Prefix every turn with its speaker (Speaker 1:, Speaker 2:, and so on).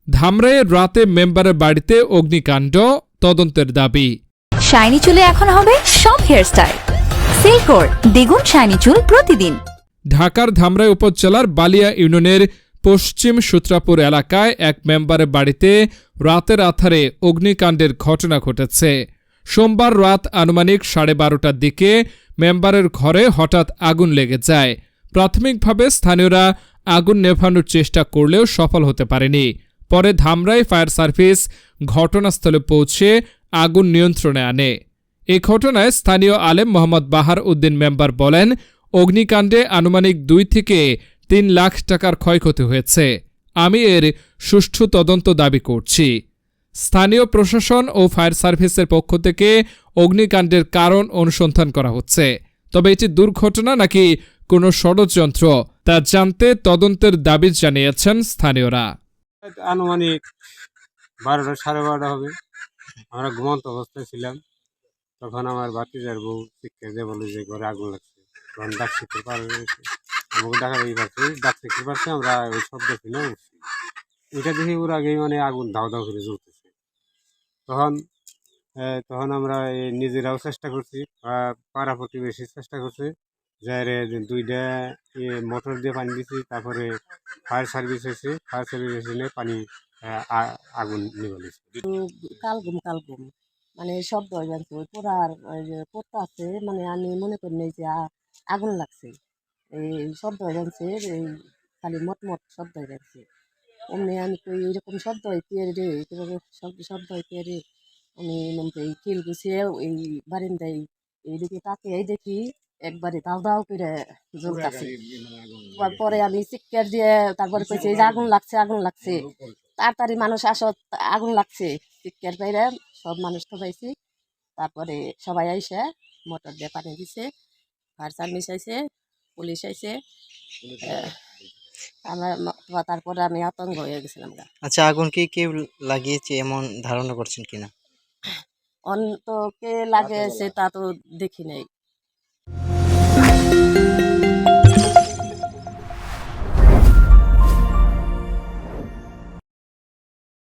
Speaker 1: ধামরাইয়ে রাতে মেম্বারের বাড়িতে অগ্নিকাণ্ড, তদন্তের দাবি।
Speaker 2: শাইনি চুলে এখন হবে সব হেয়ারস্টাইল। সিল্কোর দ্বিগুণ শাইনি চুল প্রতিদিন।
Speaker 1: ঢাকার ধামরাই উপজেলার বালিয়া ইউনিয়নের পশ্চিম সূত্রাপুর এলাকায় এক মেম্বারের বাড়িতে রাতের আঁধারে অগ্নিকাণ্ডের ঘটনা ঘটেছে। সোমবার রাত আনুমানিক 12:30টার দিকে মেম্বারের ঘরে হঠাৎ আগুন লেগে যায়। প্রাথমিকভাবে স্থানীয়রা আগুন নেভানোর চেষ্টা করলেও সফল হতে পারেনি। পরে ধামরাই ফায়ার সার্ভিস ঘটনাস্থলে পৌঁছে আগুন নিয়ন্ত্রণে আনে। এ ঘটনায় স্থানীয় আলেম মোহাম্মদ বাহার উদ্দিন মেম্বার বলেন, অগ্নিকাণ্ডে আনুমানিক 2 থেকে 3 লাখ টাকার ক্ষয়ক্ষতি হয়েছে। আমি এর সুষ্ঠু তদন্ত দাবি করছি। স্থানীয় প্রশাসন ও ফায়ার সার্ভিসের পক্ষ থেকে অগ্নিকাণ্ডের কারণ অনুসন্ধান করা হচ্ছে। তবে এটি দুর্ঘটনা নাকি কোনো ষড়যন্ত্র তা জানতে তদন্তের দাবি জানিয়েছেন স্থানীয়রা।
Speaker 3: আনুমানিক 12টা 12:30 হবে। আমরা ঘুমন্ত অবস্থায় ছিলাম। তখন আমার ভাতিজার বউ চিৎকার দিয়ে বলে যে ঘরে আগুন লাগছে। তখন ডাক শিখতে পারছে, আমাকে ডাকাডাকি পারছে, ডাক শিখতে পারছে। আমরা ওই শব্দ শুনে উঠছি। ওইটা দেখে ওর আগেই মানে আগুন ধাও ধাও করে জ্বলতেছে। তখন তখন আমরা নিজেরাও চেষ্টা করছি, পাড়া প্রতিবেশী চেষ্টা করছে, যারে 2টা মোটর দিয়ে পানি দিচ্ছি। তারপরে ফায়ার সার্ভিস এসে ফায়ার সার্ভিস এসে পানি আগুন নিভালিছে।
Speaker 4: কালগুম মানে শব্দ হয়ে যাচ্ছে ওই পোড়ার পোড়া আছে, মানে আমি মনে করি নাই যে আগুন লাগছে। এই শব্দ হয়ে যাচ্ছে, এই খালি মটমট শব্দ হয়ে যাচ্ছে। অমনি আমি কই এরকম শব্দ হইতে রে, কিভাবে শব্দ হইতে রে। আমি এই কিল গুছিয়ে এই বারিন্দায় এইদিকে তাকিয়ে দেখি একবারে দাও দাও করে জ্বলতেছে। পরে আমি চিৎকার দিয়ে তারপরে কইছি যে আগুন লাগছে আগুন লাগছে, তাড়াতাড়ি মানুষ আসো আগুন লাগছে। চিৎকার পাইরা সব মানুষ তো পাইছি। তারপরে সবাই আইসে মোটর দিয়ে পানি দিছে, ফায়ার সার্ভিস আইসে, পুলিশ আইসে। তারপরে আমি আতঙ্ক হয়ে গেছিলাম।
Speaker 5: আচ্ছা, আগুন কি কেউ লাগিয়েছে এমন ধারণা করছেন কিনা?
Speaker 4: অন্ত কে লাগিয়েছে তা তো দেখি নাই।